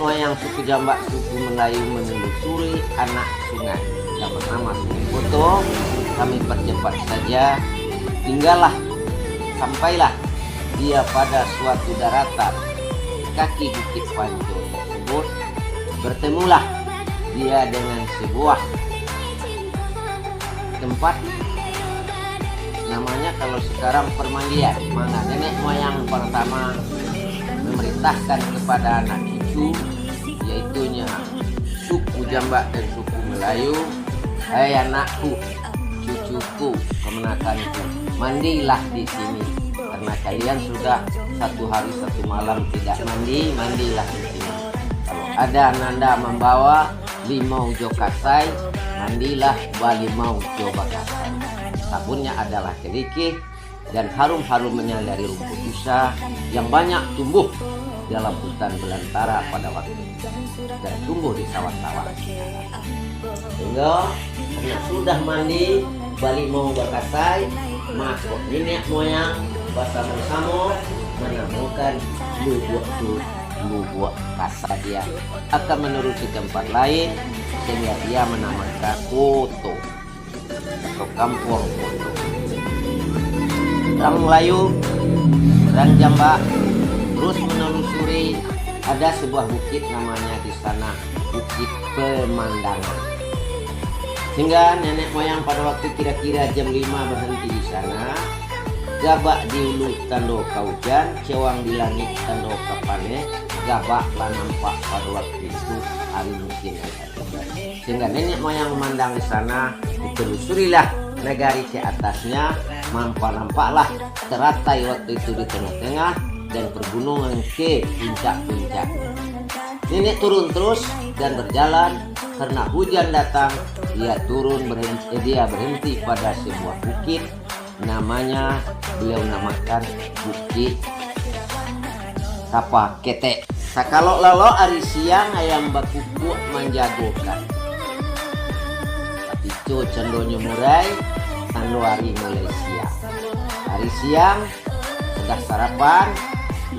moyang suku Jambak suku Melayu menelusuri anak sungai yang bernama Sungai Boto. Kami percepat saja, tinggallah sampailah dia pada suatu daratan kaki Bukit Panco tersebut. Bertemulah dia dengan sebuah tempat, namanya kalau sekarang permandian, mana nenek moyang pertama memerintahkan kepada anak cucu, yaitunya suku Jambak dan suku Melayu, "Hai anakku, cucuku, kemenakanku, mandilah di sini. Karena kalian sudah 1 hari 1 malam tidak mandi, mandilah di sini. Kalau ada nanda membawa limau jokasai, mandilah balimau jobakasai. Sabunnya adalah kelikih dan harum-harumnya dari rumput busa yang banyak tumbuh dalam hutan belantara pada waktu itu dan tumbuh di sawah-sawah. Sehingga karena sudah mandi balimau bakasai, maka nenek moyang bersama-sama menemukan lubuk kasar. Dia akan menerusi tempat lain sehingga dia menamakan Koto atau kampung Koto. Orang Melayu, orang Jambak terus menelusuri, ada sebuah bukit namanya di sana Bukit Pemandangan. Sehingga nenek moyang pada waktu kira-kira jam 5 berhenti di sana. Gabak di ulu tando kaujan, cewang di langit tando kapane, gabak lah nampak pada waktu itu hari musim. Sehingga nenek moyang memandang di sana, ditelusurilah negari ke atasnya, nampaklah teratai waktu itu di tengah-tengah dan pergunungan ke puncak-puncak. Nenek turun terus dan berjalan, karena hujan datang, dia berhenti pada sebuah bukit, namanya beliau namakan Bukit Tapa Ketek. Sakalo lalo hari siang ayam bakuku menjagokan. Tapi itu cendonya murai tando hari Malaysia. Hari siang sudah sarapan,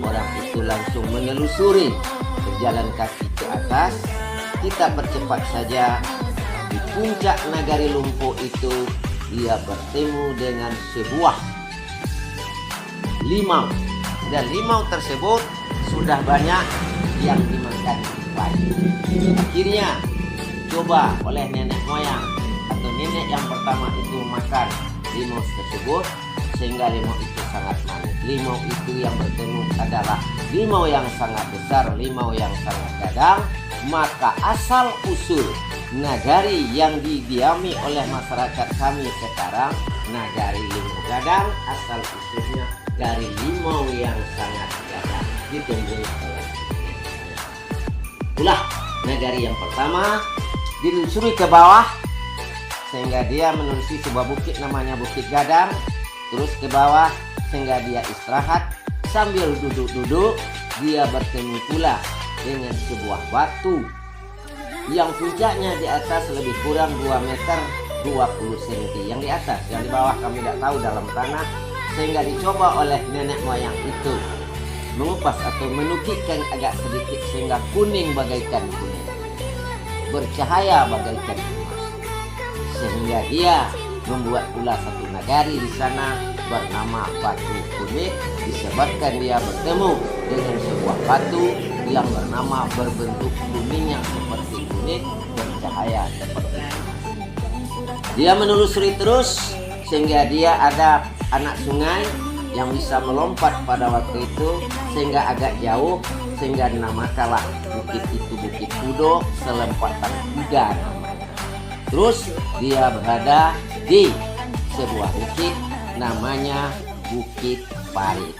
orang itu langsung menelusuri berjalan kaki ke atas. Kita percepat saja. Di puncak Nagari Lumpuh itu dia bertemu dengan sebuah limau, dan limau tersebut sudah banyak yang dimakan ikan. Akhirnya coba oleh nenek moyang atau nenek yang pertama itu makan limau tersebut, sehingga limau itu sangat manis. Limau itu yang bertemu adalah limau yang sangat besar, limau yang sangat gadang. Maka asal usul nagari yang didiami oleh masyarakat kami sekarang, nagari limau gadang, asal usulnya dari limau yang sangat gadang. Ditunggu ulah nagari yang pertama, dilusuri ke bawah sehingga dia menelusuri sebuah bukit namanya Bukit Gadang, terus ke bawah sehingga dia istirahat. Sambil duduk-duduk dia bertemu pula dengan sebuah batu yang puncaknya di atas lebih kurang 2 meter 20 cm. Yang di atas, yang di bawah kami tidak tahu dalam tanah. Sehingga dicoba oleh nenek moyang itu mengupas atau menukikkan agak sedikit sehingga kuning bagaikan kuning, bercahaya bagaikan emas. Sehingga dia membuat pula satu nagari di sana bernama Batu Kunik, disebabkan dia bertemu dengan sebuah batu yang bernama berbentuk kuning yang seperti kuning, bercahaya seperti emas. Dia menelusuri terus sehingga dia ada anak sungai yang bisa melompat pada waktu itu sehingga agak jauh, sehingga dinamakanlah bukit itu Bukit Kudo, selempatan kuda namanya. Terus dia berada di sebuah bukit namanya Bukit Parit.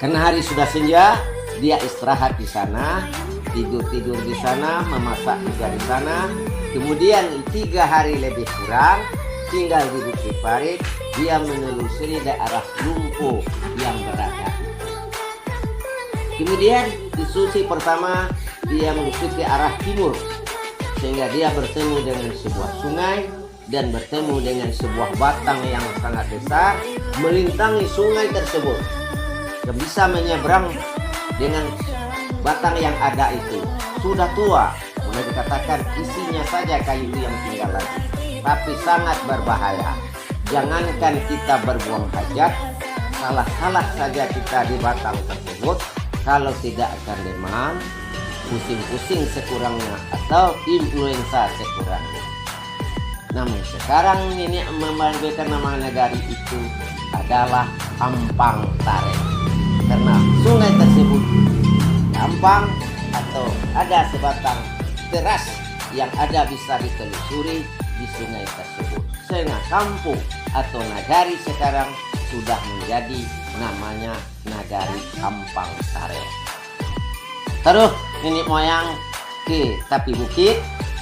Karena hari sudah senja, dia istirahat di sana, tidur di sana, memasak juga di sana. Kemudian 3 hari lebih kurang tinggal di Bukit Parit, dia menelusuri daerah Lumpuh yang berada. Kemudian di susi pertama dia menuju ke arah timur, sehingga dia bertemu dengan sebuah sungai dan bertemu dengan sebuah batang yang sangat besar melintangi sungai tersebut, yang bisa menyeberang dengan batang yang ada itu sudah tua, boleh dikatakan isinya saja kayu yang tinggal lagi, tapi sangat berbahaya. Jangankan kita berbuang hajat, salah-salah saja kita di batang tersebut, kalau tidak akan demam, pusing-pusing sekurangnya, atau influenza sekurangnya. Namun sekarang ini mengambilkan nama negari itu adalah Ampang Tare, karena sungai tersebut gampang atau ada sebatang teras yang ada bisa ditelusuri di sungai tersebut, sehingga kampung atau nagari sekarang sudah menjadi namanya Nagari Ampang Tare. Terus nenek moyang ke tapi bukit,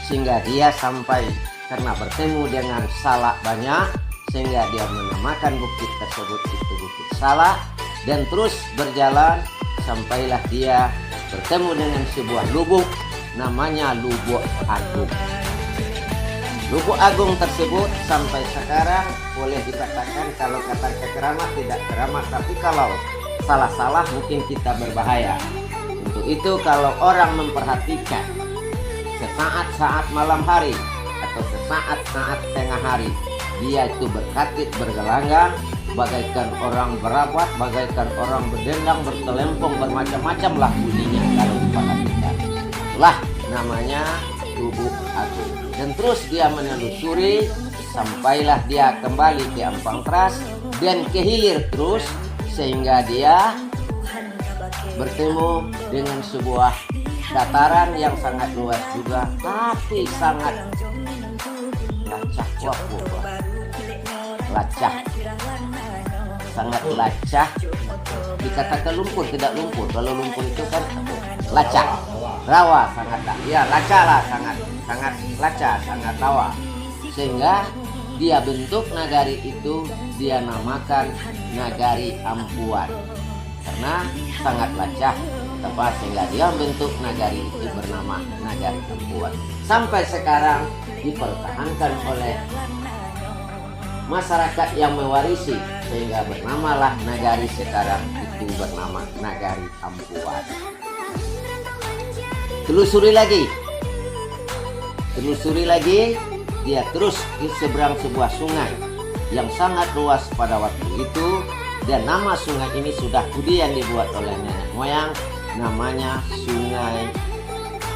sehingga dia sampai karena bertemu dengan salak banyak, sehingga dia menamakan bukit tersebut itu Bukit Salak. Dan terus berjalan sampailah dia bertemu dengan sebuah lubuk namanya Lubuk Agung. Lubuk Agung tersebut sampai sekarang boleh dikatakan, kalau kata keramat tidak keramat, tapi kalau salah-salah mungkin kita berbahaya. Untuk itu kalau orang memperhatikan sesaat-saat malam hari atau sesaat-saat tengah hari, dia itu berkatib bergelanggang, bagaikan orang berabat, bagaikan orang berdendang, bertelempong, bermacam-macam lah bunyinya kalau diperhatikan. Itulah namanya Lubuk Agung. Dan terus dia menelusuri sampailah dia kembali ke Ampang Teras dan ke hilir terus, sehingga dia bertemu dengan sebuah dataran yang sangat luas juga, tapi sangat lacak, lacak, sangat lacak. Dikatakan lumpur, tidak lumpur. Kalau lumpur itu kan lacak, rawa, sangat ya lacak lah, sangat lacak, sangat rawa. Sehingga dia bentuk nagari itu dia namakan Nagari Ampuan, karena sangat lacak, tepat, sehingga dia bentuk nagari itu bernama Nagari Ampuan. Sampai sekarang dipertahankan oleh masyarakat yang mewarisi, sehingga bernamalah nagari sekarang itu bernama Nagari Ampuan. Telusuri lagi, dia terus di seberang sebuah sungai yang sangat luas pada waktu itu, dan nama sungai ini sudah kemudian dibuat oleh nenek moyang, namanya Sungai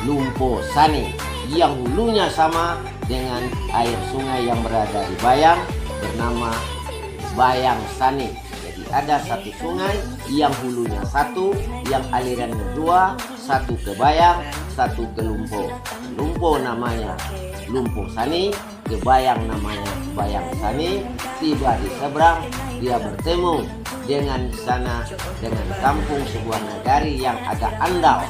Lumpo Sani, yang hulunya sama dengan air sungai yang berada di Bayang bernama Bayang Sani. Jadi ada satu sungai yang hulunya satu, yang alirannya dua, satu ke Bayang, satu ke Lumpo. Lumpo namanya Lumpo Sani, ke Bayang namanya Bayang Sani. Tiba di seberang, dia bertemu dengan sana dengan kampung sebuah nagari yang agak andal,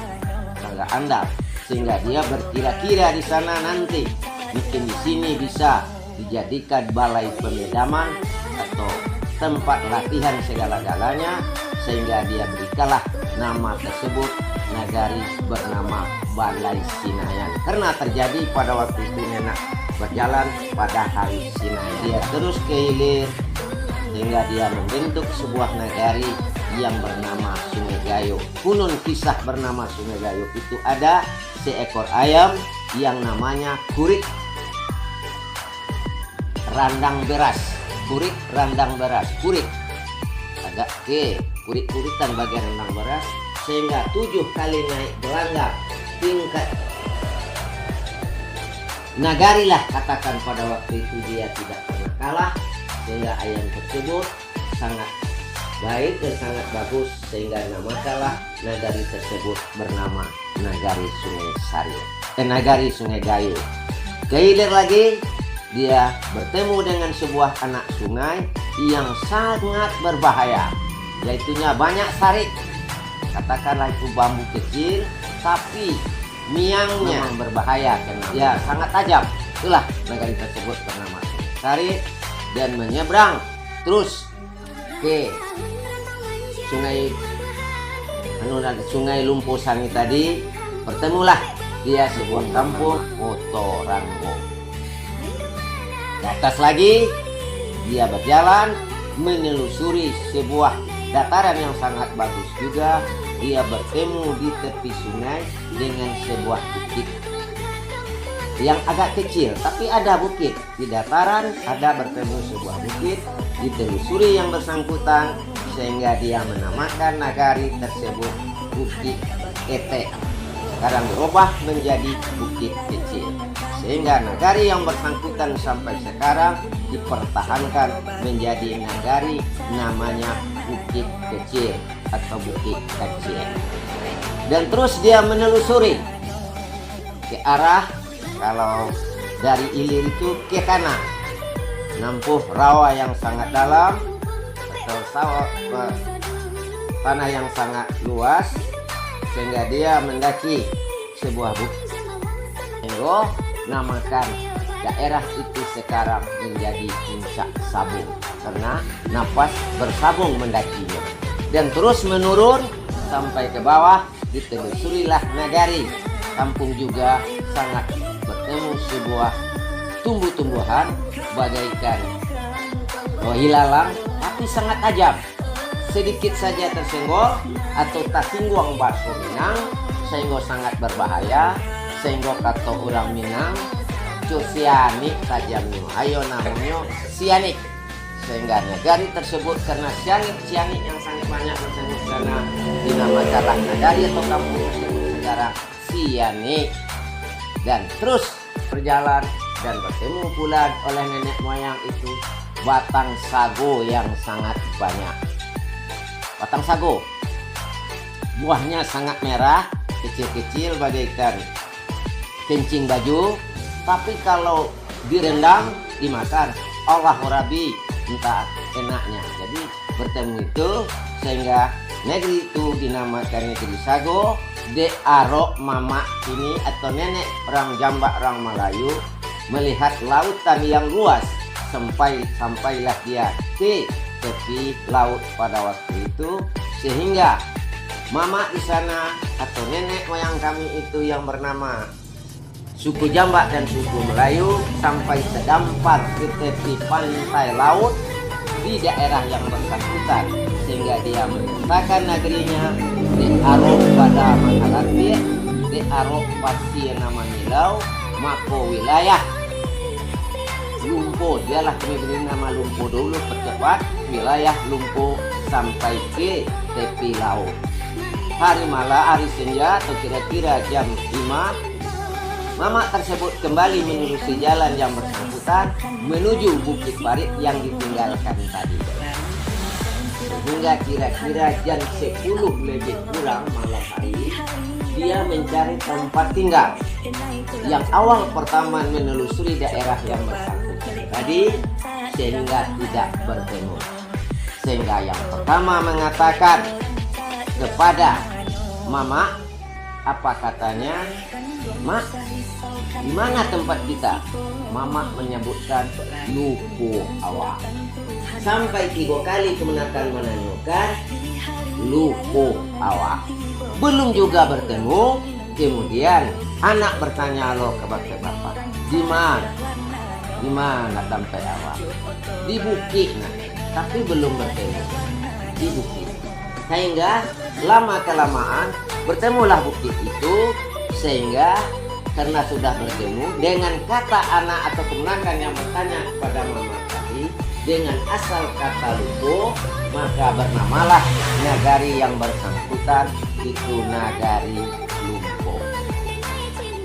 sehingga dia berkira-kira di sana nanti mungkin di sini bisa dijadikan balai pemedaman atau tempat latihan segala-galanya, sehingga dia berikanlah nama tersebut nagari bernama Balai Sinayan, karena terjadi pada waktu itu nenek berjalan pada hari Sinai. Dia terus ke hilir sehingga dia membentuk sebuah nagari yang bernama Sungai Gayo. Konon kisah bernama Sungai Gayo itu ada seekor ayam yang namanya Kurik Randang Beras. Kurik Randang Beras, Kurik agak ke kurik-kurikan bagian randang beras, sehingga 7 kali naik gelanggang tingkat nagari lah katakan pada waktu itu, dia tidak pernah kalah, sehingga ayam tersebut sangat baik dan sangat bagus, sehingga namakanlah nagari tersebut bernama Nagari Sungai Sari, Nagari Sungai Gayo. Kehilir lagi, dia bertemu dengan sebuah anak sungai yang sangat berbahaya, yaitunya banyak sarit. Katakanlah itu bambu kecil, tapi miangnya berbahaya karena ya sangat tajam. Itulah nagari tersebut bernama Sungai Sari, dan menyeberang terus ke sungai Lumpo Sani tadi, bertemulah dia sebuah kampung Otoranggo. Ke atas lagi dia berjalan menelusuri sebuah dataran yang sangat bagus juga, dia bertemu di tepi sungai dengan sebuah bukit yang agak kecil, tapi ada bukit di dataran, ada bertemu sebuah bukit, ditelusuri yang bersangkutan sehingga dia menamakan nagari tersebut Bukit Ketek. Sekarang berubah menjadi Bukit Kecil, sehingga nagari yang bersangkutan sampai sekarang dipertahankan menjadi nagari namanya Bukit Kecil atau Bukit Kecil. Dan terus dia menelusuri ke arah, kalau dari ilir itu ke kanan, nempuh rawa yang sangat dalam atau sawah tanah yang sangat luas, sehingga dia mendaki sebuah bukit. Sehingga namakan daerah itu sekarang menjadi Puncak Sabung, karena napas bersabung mendakinya. Dan terus menurun sampai ke bawah, ditelusurilah nagari. Kampung juga sangat bertemu sebuah tumbuh-tumbuhan bagaikan hilalang, tapi sangat tajam. Sedikit saja tersenggol atau tersinggung bahasa Minang, sehingga sangat berbahaya. Sehingga kata orang Minang, sianik tajam nyo, ayo namanya sianik. Sehingga nagari tersebut karena sianik yang sangat banyak bertemu sana dinamakanlah nagari atau kampung tersebut sekarang Sianik. Dan terus berjalan dan bertemu pula oleh nenek moyang itu batang sago yang sangat banyak. Batang sago, buahnya sangat merah, kecil-kecil bagaikan kencing baju, tapi kalau direndam dimakan Allah Rabbi entah enaknya. Jadi bertemu itu sehingga negeri itu dinamakan negeri sago. De arok mama ini atau nenek orang Jambak orang Melayu melihat lautan yang luas, sampailah dia ke tepi laut pada waktu itu, sehingga mama di sana atau nenek moyang kami itu yang bernama suku Jambak dan suku Melayu sampai sedampar ke tepi pantai laut di daerah yang bersangkutan, sehingga dia menetapkan negerinya di arok pada Mangalatir, di arok pasti nama Milau, mako wilayah Lumpo. Dialah kami beri nama Lumpo dulu, percepat wilayah Lumpo sampai ke tepi laut. Hari malam, hari senja atau kira-kira jam 5, mama tersebut kembali menelusuri jalan yang bersangkutan menuju Bukit Parit yang ditinggalkan tadi. Hingga kira-kira jam 10 lebih kurang malam hari, dia mencari tempat tinggal. Yang awal pertama menelusuri daerah yang bersangkutan tadi, sehingga tidak bertemu. Sehingga yang pertama mengatakan kepada mama, apa katanya? Mak, di mana tempat kita? Mama menyebutkan Lupo Awak. Sampai 3 kali kemenakan menanyakan Lupo Awak. Belum juga bertemu. Kemudian anak bertanya lo kepada bapak, di mana? Di mana tempat awak? Di bukit, nah. Tapi belum bertemu. Di bukit. Sehingga lama kelamaan bertemulah bukit itu, sehingga karena sudah bertemu dengan kata anak atau kemenakan yang bertanya kepada mama tadi dengan asal kata Lupo, maka bernamalah nagari yang bersangkutan itu nagari Lumpo.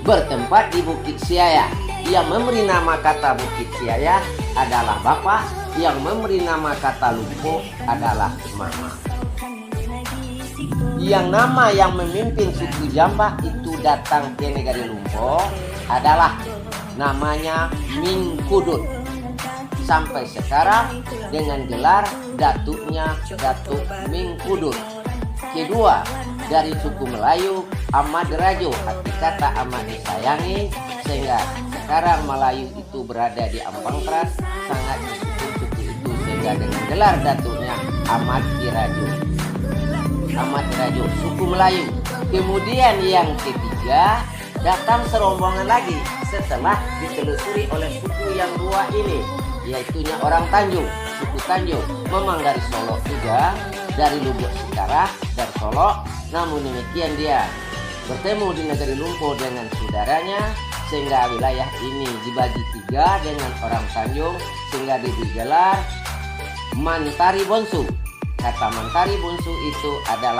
Bertempat di Bukit Siaya. Yang memberi nama kata Bukit Siaya adalah bapak, yang memberi nama kata Lumpo adalah mama. Yang nama yang memimpin suku Jambak itu datang ke negari Lumpo adalah namanya Mingkudut. Sampai sekarang dengan gelar datuknya Datuk Mingkudut. Kedua, dari suku Melayu Ahmad Rajo, arti kata amat disayangi, sehingga sekarang Melayu itu berada di Ampang Teras, sangat disukung suku itu, sehingga dengan gelar datuknya Ahmad Rajo. Ahmad Rajo, suku Melayu. Kemudian yang ketiga, datang serombongan lagi setelah ditelusuri oleh suku yang dua ini, yaitunya orang Tanjung, suku Tanjung. Memang dari Solo juga, dari Lubuk Singkarah, dari Solo. Namun demikian dia bertemu di negeri Lumpuh dengan saudaranya, sehingga wilayah ini dibagi 3 dengan orang Tanjung, sehingga diberi gelar Mantari Bonsu. Kata Mantari Bonsu itu adalah